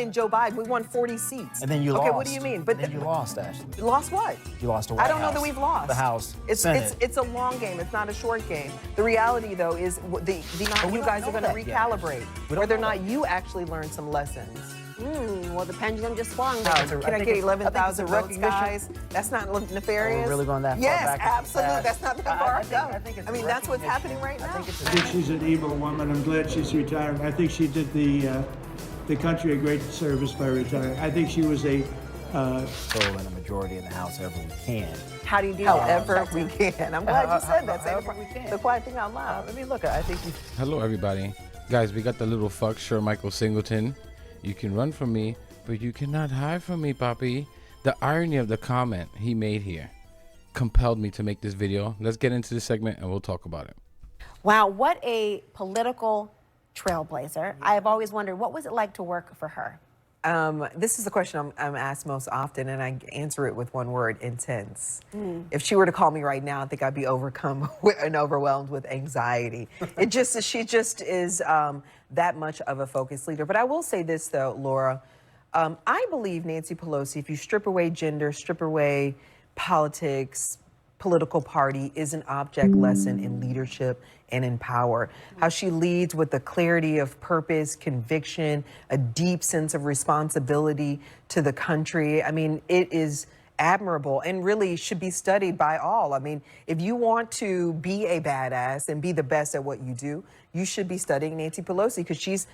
and Joe Biden. We won 40 seats. And then you lost. Okay, what do you mean? But then you lost, Ashley. Lost what? You lost the White I don't know House, that we've lost. the House, It's Senate. it's a long game. It's not a short game. The reality, though, is the you guys are going to recalibrate whether or not you actually learn some lessons. Well, the pendulum just swung. Can I get 11,000 votes, guys? That's not nefarious. We're really going that far yes, back? absolutely. That's not that far. I mean, that's what's happening right now. I think she's an evil woman. I'm glad she's retiring. I think she did the country a great service by retiring. I think she was a in a majority in the House however we can. How do you do however we can? I'm glad you said that. Say the quiet thing out loud. I mean, look, I think Hello, everybody. Guys, we got the little fuck, Sir Michael Singleton. You can run from me, but you cannot hide from me, Papi. The irony of the comment he made here compelled me to make this video. Let's get into this segment and we'll talk about it. Wow, what a political trailblazer. I have always wondered, what was it like to work for her? This is the question I'm asked most often, and I answer it with one word: intense. If she were to call me right now, I think I'd be overcome and overwhelmed with anxiety. She just is that much of a focused leader. But I will say this, though, Laura. I believe Nancy Pelosi, if you strip away gender, strip away politics, political party, is an object lesson in leadership and in power. How she leads with the clarity of purpose, conviction, a deep sense of responsibility to the country. I mean, it is admirable and really should be studied by all. I mean, if you want to be a badass and be the best at what you do, you should be studying Nancy Pelosi, because she's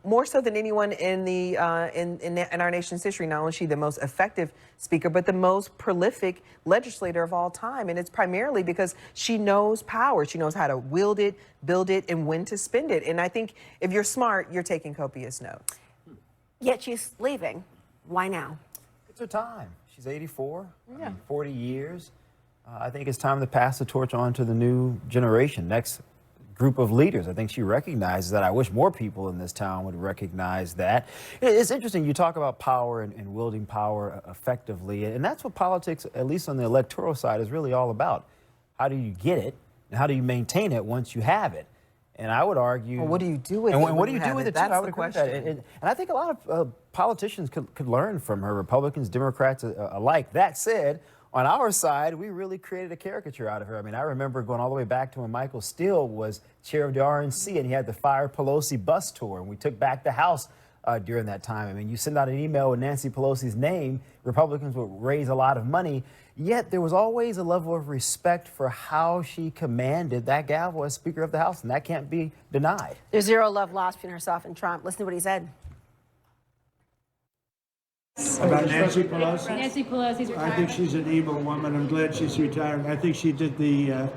more so than anyone in the in our nation's history. Not only is she the most effective speaker, but the most prolific legislator of all time. And it's primarily because she knows power. She knows how to wield it, build it, and when to spend it. And I think if you're smart, you're taking copious notes. Yet she's leaving. Why now? it's her time. She's 84, 40 years. I think it's time to pass the torch on to the new generation, next group of leaders. I think she recognizes that. I wish more people in this town would recognize that. It's interesting, you talk about power and wielding power effectively, and that's what politics, at least on the electoral side, is really all about. How do you get it, and how do you maintain it once you have it? And I would argue... Well, what do you do with it? And what do you do with it, too? That's I would the agree with question. that. And I think a lot of politicians could learn from her, Republicans, Democrats alike. That said, on our side, we really created a caricature out of her. I mean, I remember going all the way back to when Michael Steele was chair of the RNC and he had the Fire Pelosi bus tour, and we took back the House during that time. I mean, you send out an email with Nancy Pelosi's name, Republicans would raise a lot of money, yet there was always a level of respect for how she commanded that gavel as Speaker of the House, and that can't be denied. There's zero love lost between herself and Trump. Listen to what he said. About Nancy Pelosi? Nancy Pelosi's retirement. I think she's an evil woman. I'm glad she's retiring. I think she did the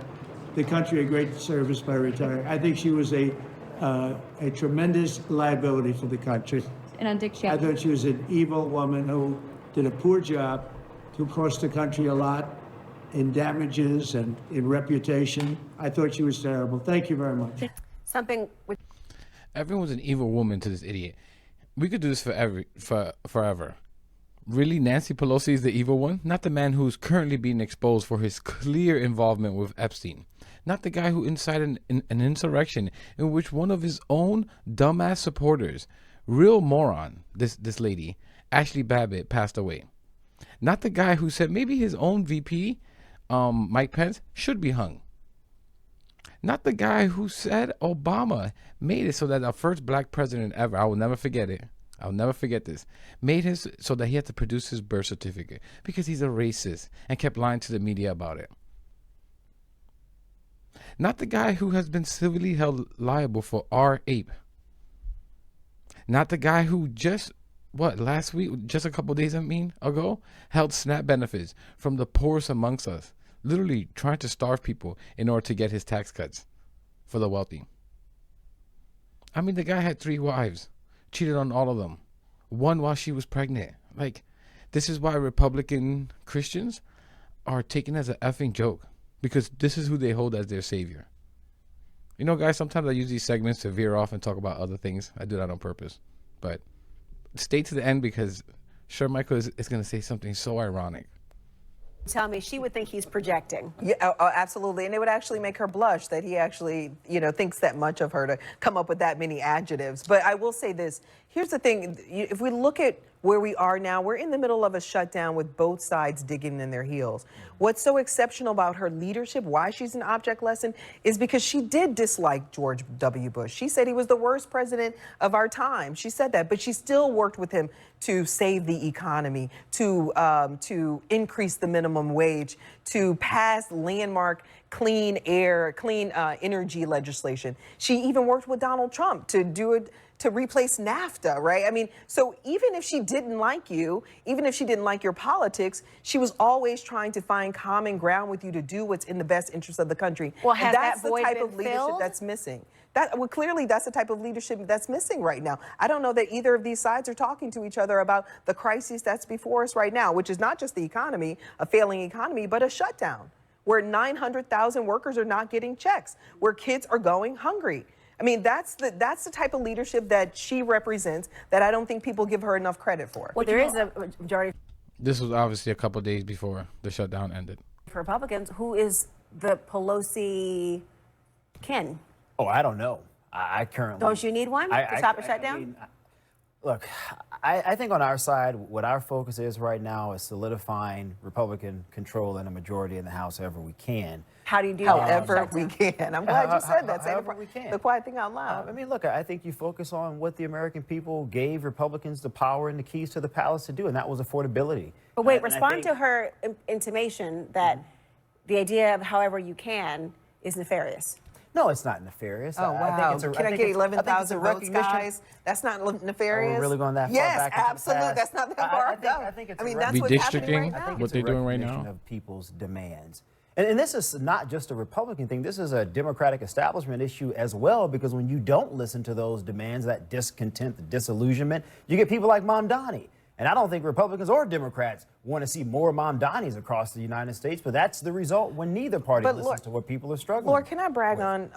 country a great service by retiring. I think she was a tremendous liability to the country. And on Dick I Cheney. thought she was an evil woman who did a poor job, who cost the country a lot in damages and in reputation. I thought she was terrible. Thank you very much. Something which Everyone's an evil woman to this idiot. We could do this forever. Really, Nancy Pelosi is the evil one? Not the man who's currently being exposed for his clear involvement with Epstein. Not the guy who incited an insurrection in which one of his own dumbass supporters, real moron, this lady, Ashley Babbitt, passed away. Not the guy who said maybe his own VP, Mike Pence, should be hung. Not the guy who said Obama made it so that our first black president ever, I will never forget it, I'll never forget this, made his so that he had to produce his birth certificate because he's a racist and kept lying to the media about it. Not the guy who has been civilly held liable for R-Ape. Not the guy who just, last week, just a couple days ago, held SNAP benefits from the poorest amongst us, literally trying to starve people in order to get his tax cuts for the wealthy. I mean, the guy had 3 wives, cheated on all of them, one while she was pregnant. Like, this is why Republican Christians are taken as an effing joke, because this is who they hold as their savior. You know, guys, sometimes I use these segments to veer off and talk about other things. I do that on purpose. But stay to the end, because sure, Michael is going to say something so ironic. tell me she would think he's projecting. Yeah, absolutely. And it would actually make her blush that he actually, thinks that much of her to come up with that many adjectives. But I will say this, Here's the thing. If we look at where we are now, we're in the middle of a shutdown with both sides digging in their heels. What's so exceptional about her leadership, why she's an object lesson, is because she did dislike George W. Bush. She said he was the worst president of our time. She said that, but she still worked with him to save the economy, to increase the minimum wage, to pass landmark clean air, clean energy legislation. She even worked with Donald Trump to do it, to replace NAFTA, right? I mean, so even if she didn't like you, even if she didn't like your politics, she was always trying to find common ground with you to do what's in the best interest of the country. Well, And has that's that void the type been of leadership filled? that's missing. Well, clearly that's the type of leadership that's missing right now. I don't know that either of these sides are talking to each other about the crisis that's before us right now, which is not just the economy, a failing economy, but a shutdown, where 900,000 workers are not getting checks, where kids are going hungry. I mean, that's the type of leadership that she represents that I don't think people give her enough credit for. Well, there is a majority This was obviously a couple of days before the shutdown ended. of Republicans who is the Pelosi kin. Oh, I don't know. I currently Don't you need one to stop a shutdown? mean, look, I think on our side, what our focus is right now is solidifying Republican control and a majority in the House however we can. How do you do However that? we can. I'm glad you said that. Say However we can. the quiet thing out loud. I mean, look, I think you focus on what the American people gave Republicans the power and the keys to the palace to do, and that was affordability. But wait, And I respond think- to her intimation that the idea of however you can is nefarious. No, it's not nefarious. Oh, wow. Can I get 11,000 votes, guys? That's not nefarious? Are we really going that far yes, back into the absolutely. past? That's not that far. I think it's I mean, a that's what's happening Redistricting? right now. What they're doing right recognition now? of people's demands. And this is not just a Republican thing. This is a Democratic establishment issue as well, because when you don't listen to those demands, that discontent, the disillusionment, you get people like Mamdani. And I don't think Republicans or Democrats want to see more Mamdanis across the United States, but that's the result when neither party But listens Lord- to what people are struggling Laura, with. can I brag on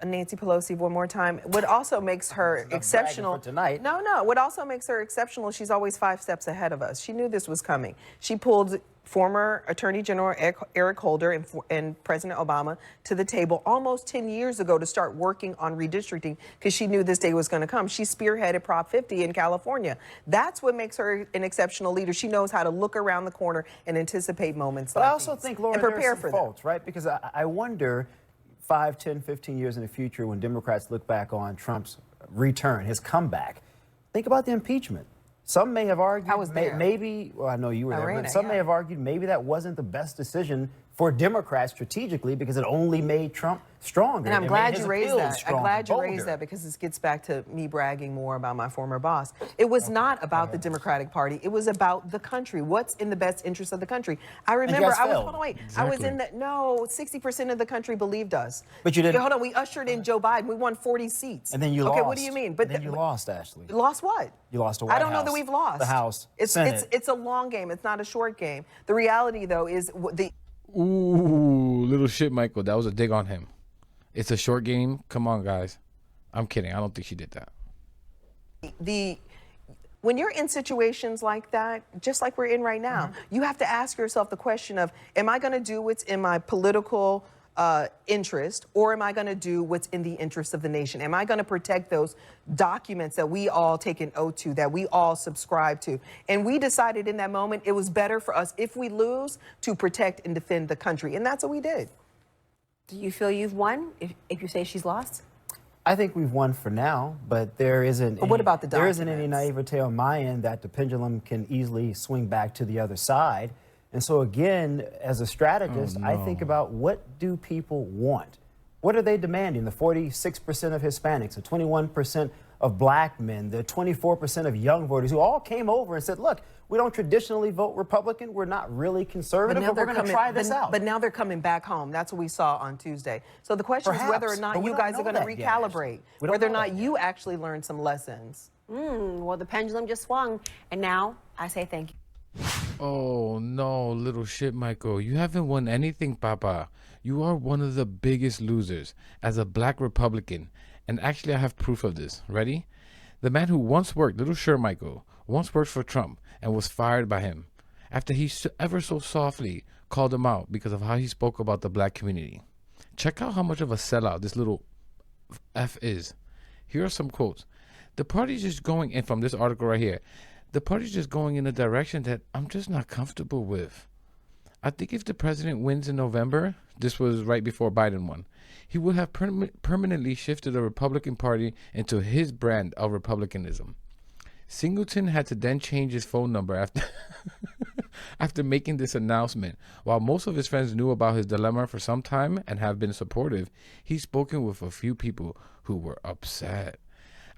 Nancy Pelosi one more time? What also makes her exceptional for tonight. No. What also makes her exceptional, she's always 5 steps ahead of us. She knew this was coming. She pulled former Attorney General Eric Holder and President Obama to the table almost 10 years ago to start working on redistricting because she knew this day was going to come. She spearheaded Prop 50 in California. That's what makes her an exceptional leader. She knows how to look around the corner and anticipate moments But like I also these think, Laura, and there prepare are some for them. faults, right? Because I wonder 5, 10, 15 years in the future when Democrats look back on Trump's return, his comeback, think about the impeachment. Some may have argued, I was there. maybe, well, I know you were I there, ran but it, some may yeah. have argued maybe that wasn't the best decision for Democrats strategically because it only made Trump stronger. And I'm It glad made his you raised appeal that. I'm stronger, glad you bolder. raised that because this gets back to me bragging more about my former boss. It was not about the Democratic Party. It was about the country. What's in the best interest of the country? I remember guys I was, failed. hold on, wait. I was Exactly. in the, no, 60% of the country believed us. But you didn't- Hold on, we ushered in Joe Biden. We won 40 seats. And then you okay, lost. what do you mean? But then you lost, Ashley. Lost what? You lost the I White don't know that House, we've lost. the House, It's Senate. it's a long game. It's not a short game. The reality though is the Ooh, little shit, Michael. That was a dig on him. It's a short game. Come on, guys. I'm kidding. I don't think she did that. when you're in situations like that, just like we're in right now, you have to ask yourself the question of, am I going to do what's in my political interest, or am I going to do what's in the interest of the nation? Am I going to protect those documents that we all take an oath to, that we all subscribe to? And we decided in that moment it was better for us, if we lose, to protect and defend the country. And that's what we did. Do you feel you've won if you say she's lost? I think we've won for now, but there isn't. But what about the There isn't any documents? naivete on my end that the pendulum can easily swing back to the other side. And so again, as a strategist, I think about what do people want? What are they demanding? The 46% of Hispanics, the 21% of black men, the 24% of young voters who all came over and said, look, we don't traditionally vote Republican. We're not really conservative, but we're going to try this out. But now they're coming back home. That's what we saw on Tuesday. So the question is whether or Perhaps, not but we you don't guys are know going to that yet, Ashley. recalibrate, We don't whether or know not that you actually learned some lessons. Well, the pendulum just swung, and now I say thank you. Oh no, little shit, Michael. You haven't won anything, Papa. You are one of the biggest losers as a black Republican. And actually, I have proof of this. Ready? The man who once worked, little shirt Michael, once worked for Trump and was fired by him after he ever so softly called him out because of how he spoke about the black community. Check out how much of a sellout this little F is. Here are some quotes. The party's just going, and from this article right here, the party's just going in a direction that I'm just not comfortable with. I think if the president wins in November, this was right before Biden won, he would have permanently shifted the Republican Party into his brand of republicanism. Singleton had to then change his phone number after after making this announcement. While most of his friends knew about his dilemma for some time and have been supportive, he's spoken with a few people who were upset.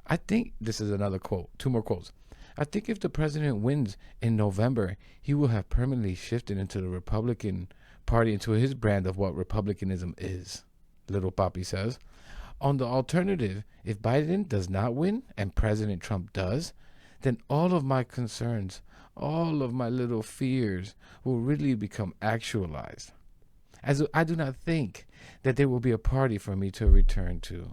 I think this is another quote, 2 more quotes. I think if the president wins in November, he will have permanently shifted into the Republican Party, into his brand of what republicanism is, Little Papi says. On the alternative, if Biden does not win and President Trump does, then all of my concerns, all of my little fears will really become actualized. As I do not think that there will be a party for me to return to.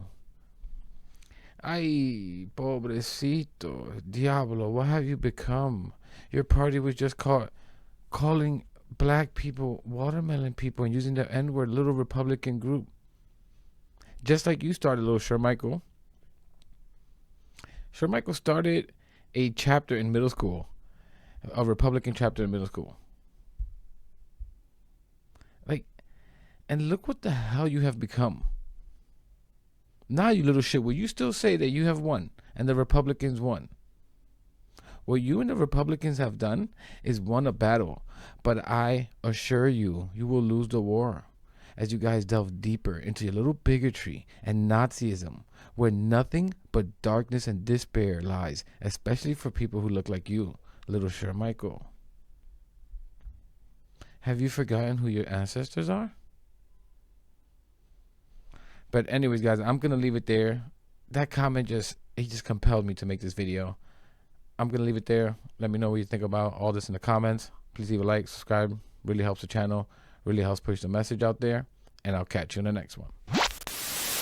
Ay, pobrecito, diablo, what have you become? Your party was just calling black people watermelon people and using the N-word, little Republican group. Just like you started, little Shermichael. Shermichael started a chapter in middle school, a Republican chapter in middle school. Like, and look what the hell you have become. Now, you little shit, will you still say that you have won and the Republicans won? What you and the Republicans have done is won a battle, but I assure you, you will lose the war as you guys delve deeper into your little bigotry and Nazism, where nothing but darkness and despair lies, especially for people who look like you, little Shermichael. Have you forgotten who your ancestors are? But anyways, guys, I'm going to leave it there. That comment just compelled me to make this video. I'm going to leave it there. Let me know what you think about all this in the comments. Please leave a like, subscribe. Really helps the channel. Really helps push the message out there. And I'll catch you in the next one.